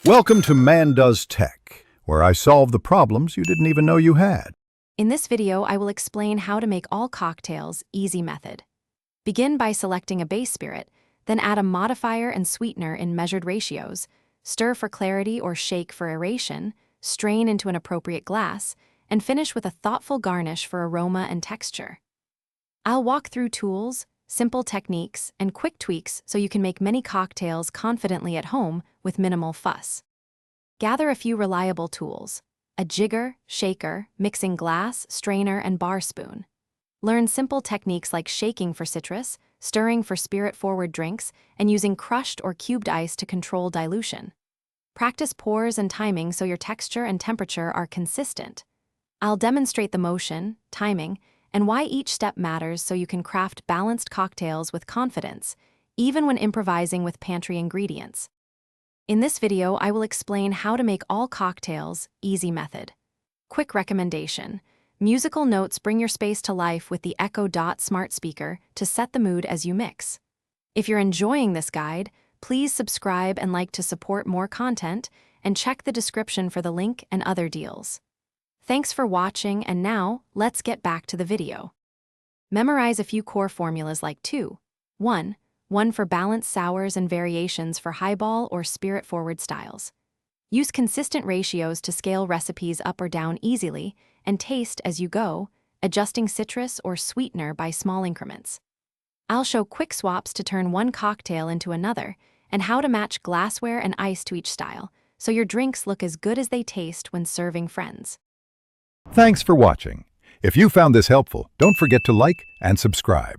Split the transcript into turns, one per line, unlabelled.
Welcome to Man Does Tech, where I solve the problems you didn't even know you had.
In this video, I will explain how to make all cocktails easy method. Begin by selecting a base spirit, then add a modifier and sweetener in measured ratios, stir for clarity or shake for aeration, strain into an appropriate glass, and finish with a thoughtful garnish for aroma and texture. I'll walk through tools, simple techniques, and quick tweaks so you can make many cocktails confidently at home with minimal fuss. Gather a few reliable tools: a jigger, shaker, mixing glass, strainer, and bar spoon. Learn simple techniques like shaking for citrus, stirring for spirit-forward drinks, and using crushed or cubed ice to control dilution. Practice pours and timing so your texture and temperature are consistent. I'll demonstrate the motion, timing, and why each step matters so you can craft balanced cocktails with confidence, even when improvising with pantry ingredients. In this video, I will explain how to make all cocktails easy method. Quick recommendation: musical notes bring your space to life with the Echo Dot smart speaker to set the mood as you mix. If you're enjoying this guide, please subscribe and like to support more content, and check the description for the link and other deals. Thanks for watching, and now, let's get back to the video. Memorize a few core formulas like 2, 1, 1 for balanced sours and variations for highball or spirit-forward styles. Use consistent ratios to scale recipes up or down easily, and taste as you go, adjusting citrus or sweetener by small increments. I'll show quick swaps to turn one cocktail into another, and how to match glassware and ice to each style, so your drinks look as good as they taste when serving friends.
Thanks for watching. If you found this helpful, don't forget to like and subscribe.